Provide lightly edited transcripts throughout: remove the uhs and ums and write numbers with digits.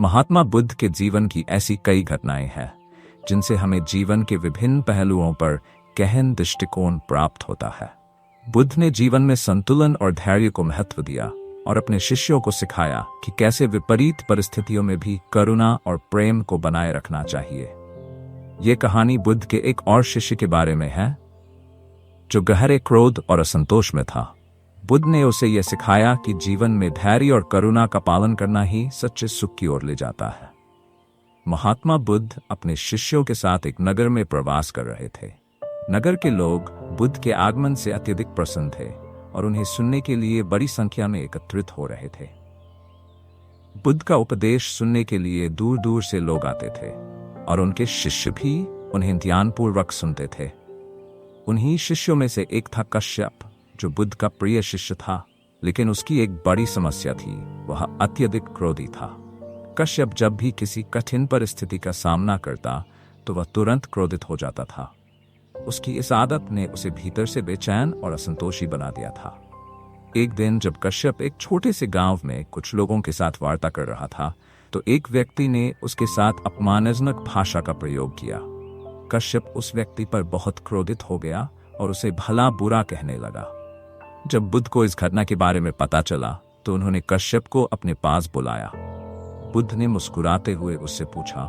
महात्मा बुद्ध के जीवन की ऐसी कई घटनाएं हैं जिनसे हमें जीवन के विभिन्न पहलुओं पर गहन दृष्टिकोण प्राप्त होता है। बुद्ध ने जीवन में संतुलन और धैर्य को महत्व दिया और अपने शिष्यों को सिखाया कि कैसे विपरीत परिस्थितियों में भी करुणा और प्रेम को बनाए रखना चाहिए। ये कहानी बुद्ध के एक और शिष्य के बारे में है जो गहरे क्रोध और असंतोष में था। बुद्ध ने उसे यह सिखाया कि जीवन में धैर्य और करुणा का पालन करना ही सच्चे सुख की ओर ले जाता है। महात्मा बुद्ध अपने शिष्यों के साथ एक नगर में प्रवास कर रहे थे। नगर के लोग बुद्ध के आगमन से अत्यधिक प्रसन्न थे और उन्हें सुनने के लिए बड़ी संख्या में एकत्रित हो रहे थे। बुद्ध का उपदेश सुनने के लिए दूर दूर से लोग आते थे और उनके शिष्य भी उन्हें ध्यानपूर्वक सुनते थे। उन्हीं शिष्यों में से एक था कश्यप, जो बुद्ध का प्रिय शिष्य था, लेकिन उसकी एक बड़ी समस्या थी, वह अत्यधिक क्रोधी था। कश्यप जब भी किसी कठिन परिस्थिति का सामना करता तो वह तुरंत क्रोधित हो जाता था। उसकी इस आदत ने उसे भीतर से बेचैन और असंतोषी बना दिया था। एक दिन जब कश्यप एक छोटे से गांव में कुछ लोगों के साथ वार्ता कर रहा था तो एक व्यक्ति ने उसके साथ अपमानजनक भाषा का प्रयोग किया। कश्यप उस व्यक्ति पर बहुत क्रोधित हो गया और उसे भला बुरा कहने लगा। जब बुद्ध को इस घटना के बारे में पता चला तो उन्होंने कश्यप को अपने पास बुलाया। बुद्ध ने मुस्कुराते हुए उससे पूछा,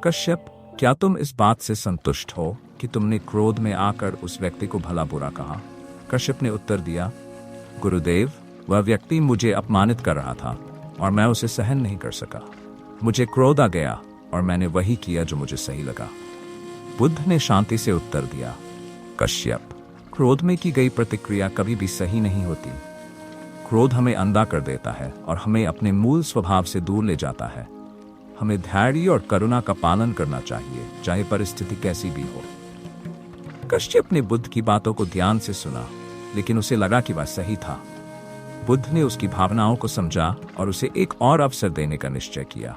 कश्यप, क्या तुम इस बात से संतुष्ट हो कि तुमने क्रोध में आकर उस व्यक्ति को भला बुरा कहा? कश्यप ने उत्तर दिया, गुरुदेव, वह व्यक्ति मुझे अपमानित कर रहा था और मैं उसे सहन नहीं कर सका। मुझे क्रोध आ गया और मैंने वही किया जो मुझे सही लगा। बुद्ध ने शांति से उत्तर दिया, कश्यप, क्रोध में की गई प्रतिक्रिया कभी भी सही नहीं होती। क्रोध हमें अंधा कर देता है और हमें अपने मूल स्वभाव से दूर ले जाता है। हमें धैर्य और करुणा का पालन करना चाहिए, चाहे परिस्थिति कैसी भी हो। कश्यप ने बुद्ध की बातों को ध्यान से सुना, लेकिन उसे लगा कि वह सही था। बुद्ध ने उसकी भावनाओं को समझा और उसे एक और अवसर देने का निश्चय किया।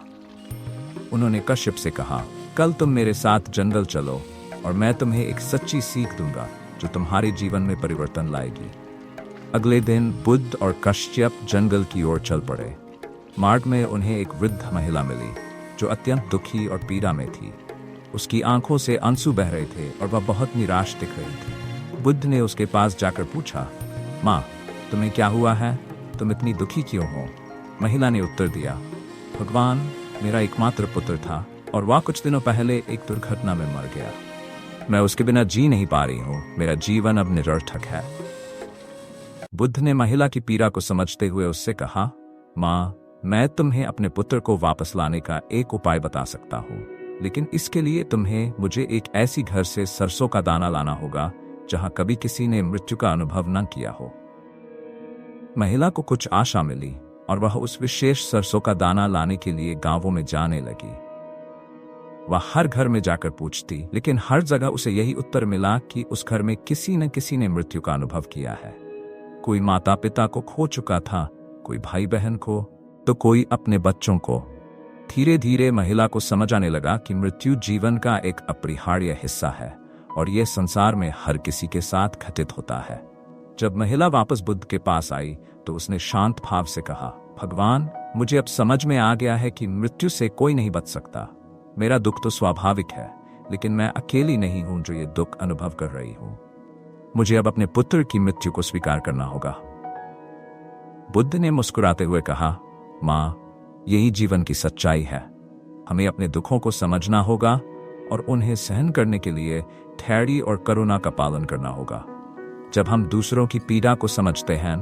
उन्होंने कश्यप से कहा, कल तुम मेरे साथ जंगल चलो और मैं तुम्हें एक सच्ची सीख दूंगा जो तुम्हारे जीवन में परिवर्तन लाएगी। अगले दिन बुद्ध और कश्यप जंगल की ओर चल पड़े। मार्ग में उन्हें एक वृद्ध महिला मिली जो अत्यंत दुखी और पीड़ा में थी। उसकी आंखों से आंसू बह रहे थे और वह बहुत निराश दिख रही थी। बुद्ध ने उसके पास जाकर पूछा, माँ, तुम्हें क्या हुआ है? तुम इतनी दुखी क्यों हो? महिला ने उत्तर दिया, भगवान, मेरा एकमात्र पुत्र था और वह कुछ दिनों पहले एक दुर्घटना में मर गया। मैं उसके बिना जी नहीं पा रही हूँ। मेरा जीवन अब निरर्थक है। बुद्ध ने महिला की पीड़ा को समझते हुए उससे कहा, माँ, मैं तुम्हें अपने पुत्र को वापस लाने का एक उपाय बता सकता हूँ, लेकिन इसके लिए तुम्हें मुझे एक ऐसी घर से सरसों का दाना लाना होगा जहां कभी किसी ने मृत्यु का अनुभव न किया हो। महिला को कुछ आशा मिली और वह उस विशेष सरसों का दाना लाने के लिए गांवों में जाने लगी। वह हर घर में जाकर पूछती, लेकिन हर जगह उसे यही उत्तर मिला कि उस घर में किसी न किसी ने मृत्यु का अनुभव किया है। कोई माता पिता को खो चुका था, कोई भाई बहन को, तो कोई अपने बच्चों को। धीरे धीरे महिला को समझ आने लगा कि मृत्यु जीवन का एक अपरिहार्य हिस्सा है और यह संसार में हर किसी के साथ घटित होता है। जब महिला वापस बुद्ध के पास आई तो उसने शांत भाव से कहा, भगवान, मुझे अब समझ में आ गया है कि मृत्यु से कोई नहीं बच सकता। मेरा दुख तो स्वाभाविक है, लेकिन मैं अकेली नहीं हूं जो ये दुख अनुभव कर रही हूं। मुझे अब अपने पुत्र की मृत्यु को स्वीकार करना होगा। बुद्ध ने मुस्कुराते हुए कहा, माँ, यही जीवन की सच्चाई है। हमें अपने दुखों को समझना होगा और उन्हें सहन करने के लिए धैर्य और करुणा का पालन करना होगा। जब हम दूसरों की पीड़ा को समझते हैं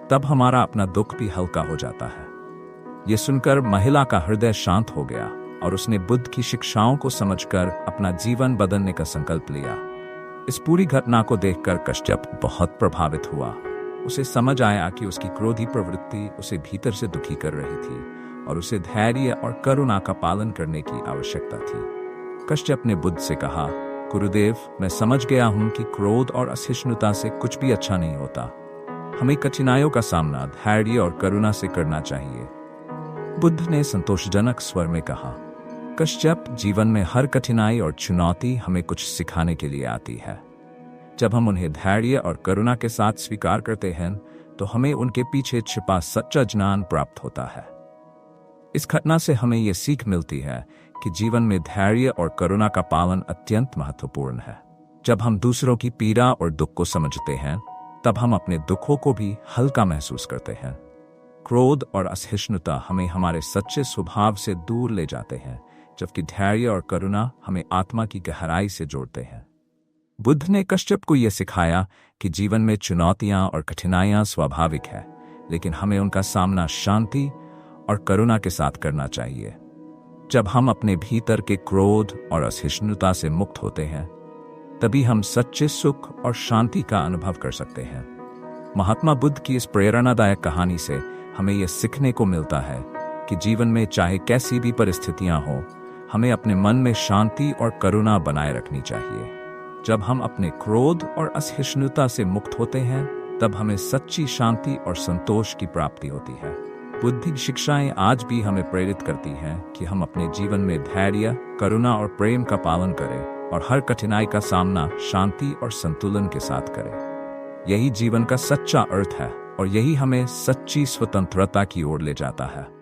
तब हमारा अपना दुख भी हल्का हो जाता है। यह सुनकर महिला का हृदय शांत हो गया और उसने बुद्ध की शिक्षाओं को समझकर अपना जीवन बदलने का संकल्प लिया। इस पूरी घटना को देखकर कश्यप बहुत प्रभावित हुआ। उसे समझ आया कि उसकी क्रोधी प्रवृत्ति उसे भीतर से दुखी कर रही थी और उसे धैर्य और करुणा का पालन करने की आवश्यकता थी। कश्यप ने बुद्ध से कहा, गुरुदेव, मैं समझ गया हूं कि क्रोध और असहिष्णुता से कुछ भी अच्छा नहीं होता। हमें कठिनाइयों का सामना धैर्य और करुणा से करना चाहिए। बुद्ध ने संतोषजनक स्वर में कहा, कश्यप, जीवन में हर कठिनाई और चुनौती हमें कुछ सिखाने के लिए आती है। जब हम उन्हें धैर्य और करुणा के साथ स्वीकार करते हैं तो हमें उनके पीछे छिपा सच्चा ज्ञान प्राप्त होता है। इस घटना से हमें यह सीख मिलती है कि जीवन में धैर्य और करुणा का पालन अत्यंत महत्वपूर्ण है। जब हम दूसरों की पीड़ा और दुख को समझते हैं, तब हम अपने दुखों को भी हल्का महसूस करते हैं। क्रोध और असहिष्णुता हमें हमारे सच्चे स्वभाव से दूर ले जाते हैं, जबकि धैर्य और करुणा हमें आत्मा की गहराई से जोड़ते हैं। बुद्ध ने कश्यप को यह सिखाया कि जीवन में चुनौतियां और कठिनाइयां स्वाभाविक है, लेकिन हमें उनका सामना शांति और करुणा के साथ करना चाहिए। जब हम अपने भीतर के क्रोध और असहिष्णुता से मुक्त होते हैं, तभी हम सच्चे सुख और शांति का अनुभव कर सकते हैं। महात्मा बुद्ध की इस प्रेरणादायक कहानी से हमें यह सीखने को मिलता है कि जीवन में चाहे कैसी भी परिस्थितियां हों, हमें अपने मन में शांति और करुणा बनाए रखनी चाहिए। जब हम अपने क्रोध और असहिष्णुता से मुक्त होते हैं, तब हमें सच्ची शांति और संतोष की प्राप्ति होती है। बुद्ध की शिक्षाएं आज भी हमें प्रेरित करती हैं कि हम अपने जीवन में धैर्य, करुणा और प्रेम का पालन करें और हर कठिनाई का सामना शांति और संतुलन के साथ करें। यही जीवन का सच्चा अर्थ है और यही हमें सच्ची स्वतंत्रता की ओर ले जाता है।